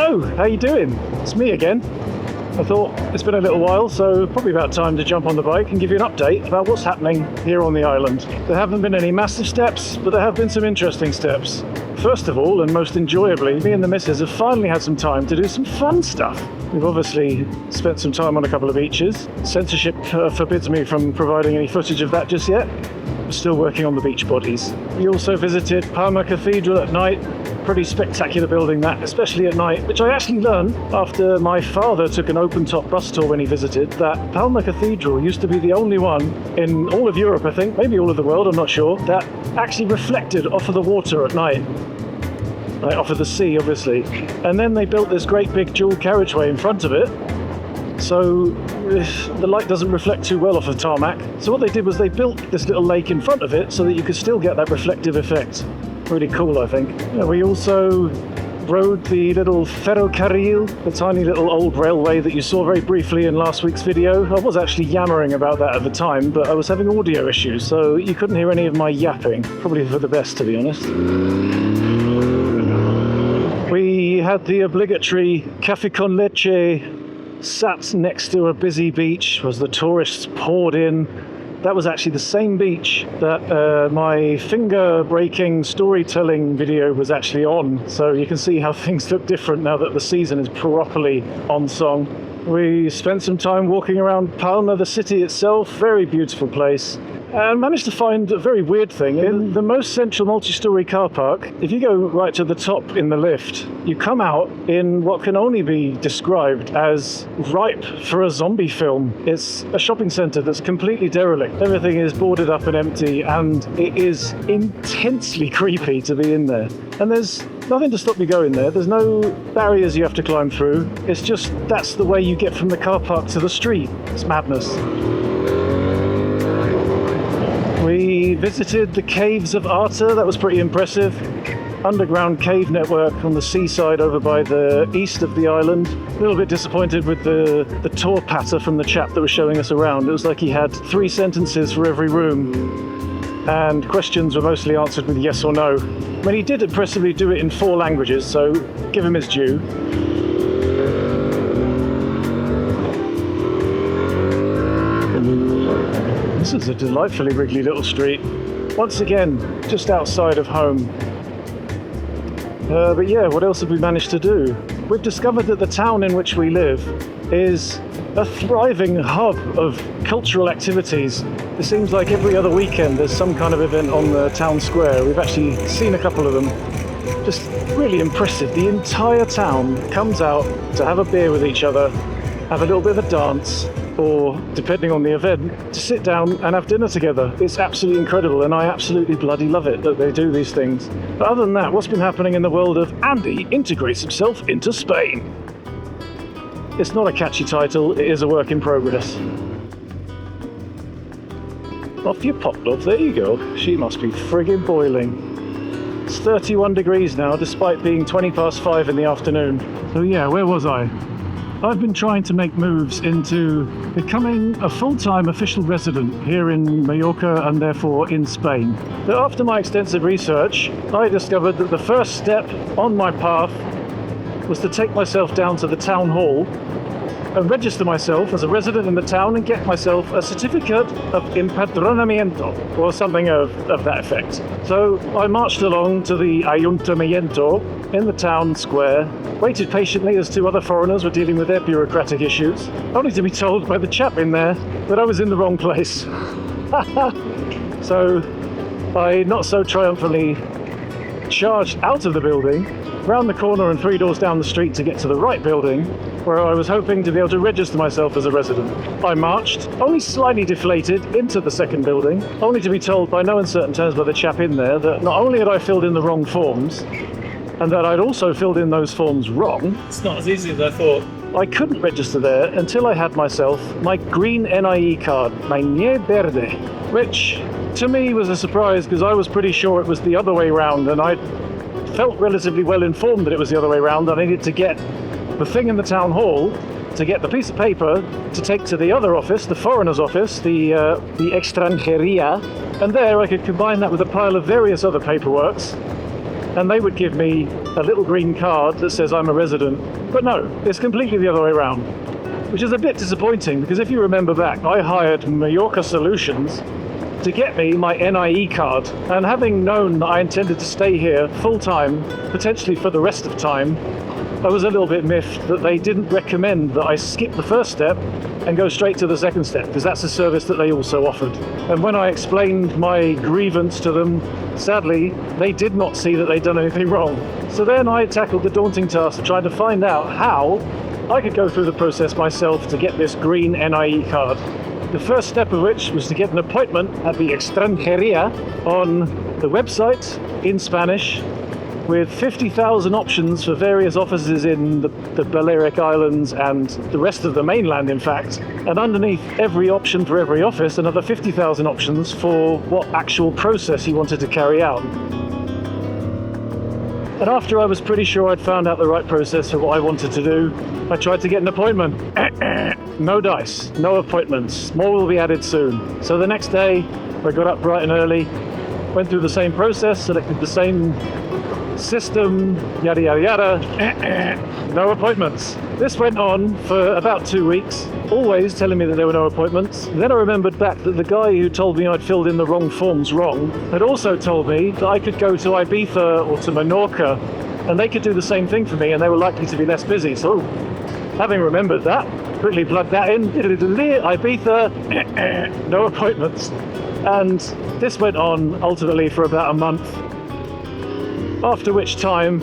Hello, how you doing? It's me again. I thought it's been a little while, so probably about time to jump on the bike and give you an update about what's happening here on the island. There haven't been any massive steps, but there have been some interesting steps. First of all, and most enjoyably, me and the missus have finally had some time to do some fun stuff. We've obviously spent some time on a couple of beaches. Censorship forbids me from providing any footage of that just yet. We're still working on the beach bodies. We also visited Palma Cathedral at night. Pretty spectacular building that, especially at night, which I actually learned after my father took an open-top bus tour when he visited, that Palma Cathedral used to be the only one in all of Europe, I think, maybe all of the world, I'm not sure, that actually reflected off of the water at night. Like off of the sea, obviously. And then they built this great big dual carriageway in front of it, so the light doesn't reflect too well off of tarmac. So what they did was they built this little lake in front of it so that you could still get that reflective effect. Really cool, I think. We also rode the little ferrocarril, the tiny little old railway that you saw very briefly in last week's video. I was actually yammering about that at the time, but I was having audio issues, so you couldn't hear any of my yapping. Probably for the best, to be honest. We had the obligatory cafe con leche, sat next to a busy beach as the tourists poured in. That was actually the same beach that my finger-breaking storytelling video was actually on. So you can see how things look different now that the season is properly on song. We spent some time walking around Palma, the city itself. Very beautiful place. And managed to find a very weird thing. In the most central multi-storey car park, if you go right to the top in the lift, you come out in what can only be described as ripe for a zombie film. It's a shopping centre that's completely derelict. Everything is boarded up and empty, and it is intensely creepy to be in there. And there's nothing to stop you going there. There's no barriers you have to climb through. It's just that's the way you get from the car park to the street. It's madness. We visited the caves of Arta. That was pretty impressive. Underground cave network on the seaside over by the east of the island. A little bit disappointed with the tour patter from the chap that was showing us around. It was like he had 3 sentences for every room, and questions were mostly answered with yes or no. I mean, he did impressively do it in 4 languages, so give him his due. This is a delightfully wriggly little street. Once again, just outside of home. But yeah, what else have we managed to do? We've discovered that the town in which we live is a thriving hub of cultural activities. It seems like every other weekend there's some kind of event on the town square. We've actually seen a couple of them. Just really impressive. The entire town comes out to have a beer with each other, have a little bit of a dance, or, depending on the event, to sit down and have dinner together. It's absolutely incredible, and I absolutely bloody love it that they do these things. But other than that, what's been happening in the world of Andy integrates himself into Spain? It's not a catchy title, it is a work in progress. Off you pop, love, there you go. She must be friggin' boiling. It's 31 degrees now, despite being 20 past 5 in the afternoon. So yeah, where was I? I've been trying to make moves into becoming a full-time official resident here in Mallorca and therefore in Spain. But after my extensive research, I discovered that the first step on my path was to take myself down to the town hall and register myself as a resident in the town and get myself a certificate of empadronamiento or something of that effect. So I marched along to the ayuntamiento in the town square, waited patiently as 2 other foreigners were dealing with their bureaucratic issues, only to be told by the chap in there that I was in the wrong place. So I not so triumphantly charged out of the building, round the corner and 3 doors down the street to get to the right building, where I was hoping to be able to register myself as a resident. I marched, only slightly deflated, into the second building, only to be told by no uncertain terms by the chap in there that not only had I filled in the wrong forms, and that I'd also filled in those forms wrong. It's not as easy as I thought. I couldn't register there until I had myself my green NIE card, my Nie Verde, which to me was a surprise because I was pretty sure it was the other way round, and I felt relatively well informed that it was the other way round. I needed to get the thing in the town hall to get the piece of paper to take to the other office, the foreigner's office, the extranjeria, and there I could combine that with a pile of various other paperworks, and they would give me a little green card that says I'm a resident. But no, it's completely the other way around, which is a bit disappointing because if you remember back, I hired Mallorca Solutions to get me my NIE card, and having known that I intended to stay here full-time, potentially for the rest of time, I was a little bit miffed that they didn't recommend that I skip the first step and go straight to the second step, because that's a service that they also offered. And when I explained my grievance to them, sadly, they did not see that they'd done anything wrong. So then I tackled the daunting task of trying to find out how I could go through the process myself to get this green NIE card. The first step of which was to get an appointment at the Extranjeria on the website in Spanish, with 50,000 options for various offices in the Balearic Islands and the rest of the mainland, in fact. And underneath every option for every office, another 50,000 options for what actual process you wanted to carry out. And after I was pretty sure I'd found out the right process for what I wanted to do, I tried to get an appointment. No dice, no appointments. More will be added soon. So the next day, I got up bright and early, went through the same process, selected the same system, yada yada yada. No appointments. This went on for about 2 weeks, always telling me that there were no appointments. Then I remembered back that the guy who told me I'd filled in the wrong forms wrong had also told me that I could go to Ibiza or to Mallorca and they could do the same thing for me and they were likely to be less busy. So having remembered that, quickly plugged that in, Ibiza, no appointments. And this went on ultimately for about a month, after which time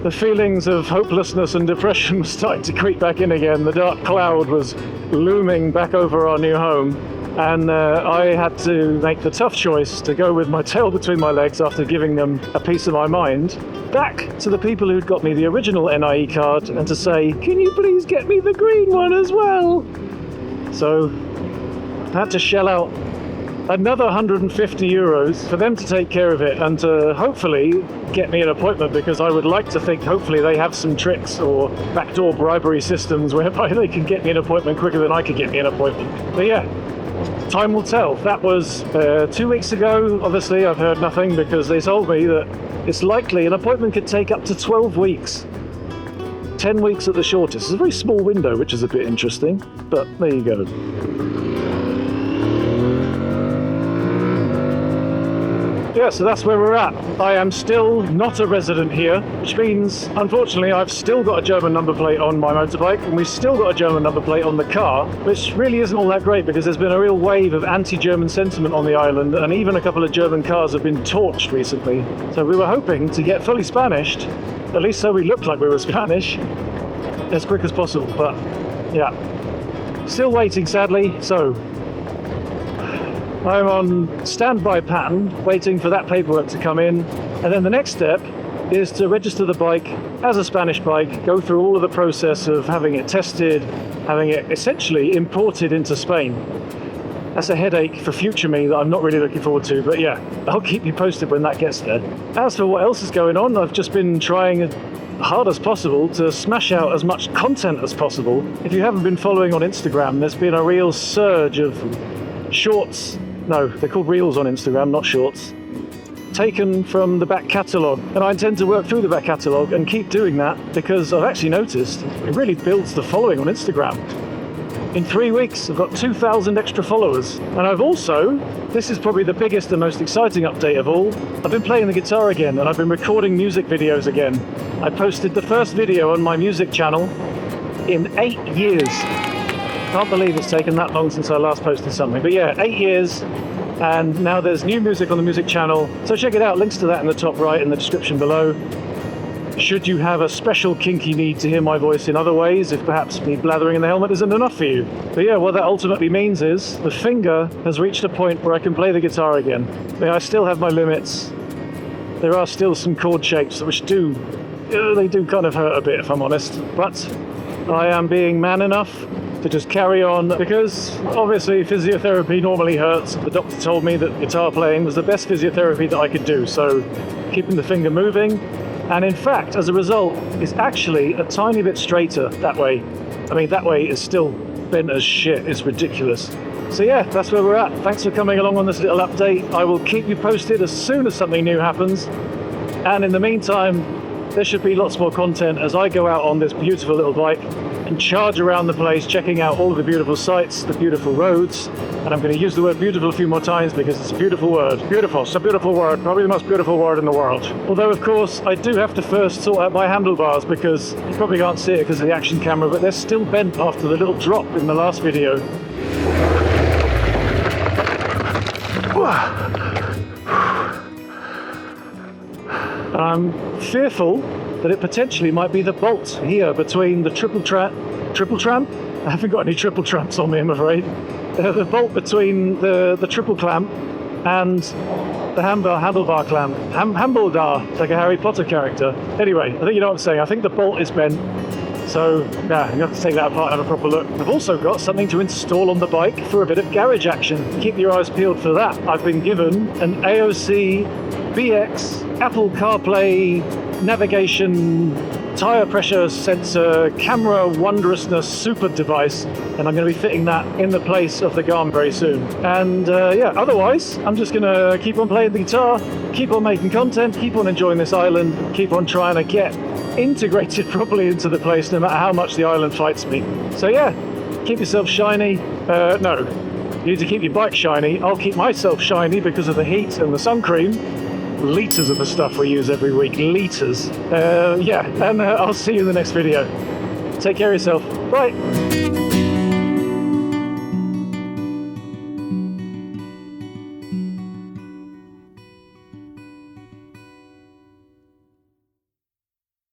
the feelings of hopelessness and depression were starting to creep back in again. The dark cloud was looming back over our new home, and I had to make the tough choice to go with my tail between my legs after giving them a piece of my mind back to the people who'd got me the original NIE card and to say, can you please get me the green one as well? So I had to shell out another 150 euros for them to take care of it and to hopefully get me an appointment, because I would like to think hopefully they have some tricks or backdoor bribery systems whereby they can get me an appointment quicker than I could get me an appointment. But yeah, time will tell. That was 2 weeks ago. Obviously I've heard nothing because they told me that it's likely an appointment could take up to 12 weeks. 10 weeks at the shortest. It's a very small window, which is a bit interesting, but there you go. Yeah, so that's where we're at. I am still not a resident here, which means, unfortunately, I've still got a German number plate on my motorbike, and we've still got a German number plate on the car, which really isn't all that great because there's been a real wave of anti-German sentiment on the island, and even a couple of German cars have been torched recently. So we were hoping to get fully Spanished, at least so we looked like we were Spanish, as quick as possible, but yeah. Still waiting, sadly, so I'm on standby pattern, waiting for that paperwork to come in, and then the next step is to register the bike as a Spanish bike, go through all of the process of having it tested, having it essentially imported into Spain. That's a headache for future me that I'm not really looking forward to, but yeah, I'll keep you posted when that gets there. As for what else is going on, I've just been trying as hard as possible to smash out as much content as possible. If you haven't been following on Instagram, there's been a real surge of shorts. No, they're called Reels on Instagram, not Shorts. Taken from the back catalogue. And I intend to work through the back catalogue and keep doing that because I've actually noticed it really builds the following on Instagram. In 3 weeks, I've got 2,000 extra followers. And I've also, this is probably the biggest and most exciting update of all, I've been playing the guitar again and I've been recording music videos again. I posted the first video on my music channel in 8 years. Can't believe it's taken that long since I last posted something. But yeah, 8 years, and now there's new music on the music channel. So check it out, links to that in the top right in the description below. Should you have a special kinky need to hear my voice in other ways, if perhaps me blathering in the helmet isn't enough for you. But yeah, what that ultimately means is the finger has reached a point where I can play the guitar again. I still have my limits. There are still some chord shapes which do kind of hurt a bit, if I'm honest. But I am being man enough to just carry on, because obviously physiotherapy normally hurts. The doctor told me that guitar playing was the best physiotherapy that I could do, so keeping the finger moving, and in fact as a result it's actually a tiny bit straighter that way. I mean, that way is still bent as shit, it's ridiculous. So yeah, that's where we're at. Thanks for coming along on this little update. I will keep you posted as soon as something new happens, and in the meantime, there should be lots more content as I go out on this beautiful little bike and charge around the place, checking out all of the beautiful sights, the beautiful roads. And I'm going to use the word beautiful a few more times because it's a beautiful word. Beautiful, it's a beautiful word, probably the most beautiful word in the world. Although, of course, I do have to first sort out my handlebars because you probably can't see it because of the action camera, but they're still bent after the little drop in the last video. And I'm fearful that it potentially might be the bolt here between the triple tramp? I haven't got any triple tramps on me, I'm afraid. The bolt between the triple clamp and the handlebar clamp. Hambledar, like a Harry Potter character. Anyway, I think you know what I'm saying. I think the bolt is bent. So, yeah, you have to take that apart and have a proper look. I've also got something to install on the bike for a bit of garage action. Keep your eyes peeled for that. I've been given an AOC BX Apple CarPlay navigation tyre pressure sensor camera wondrousness super device, and I'm going to be fitting that in the place of the Garmin very soon. And yeah, otherwise I'm just going to keep on playing the guitar, keep on making content, keep on enjoying this island, keep on trying to get integrated properly into the place no matter how much the island fights me. So yeah, keep yourself shiny. No, you need to keep your bike shiny. I'll keep myself shiny because of the heat and the sun cream. Litres of the stuff we use every week, litres. Yeah, and I'll see you in the next video. Take care of yourself. Bye.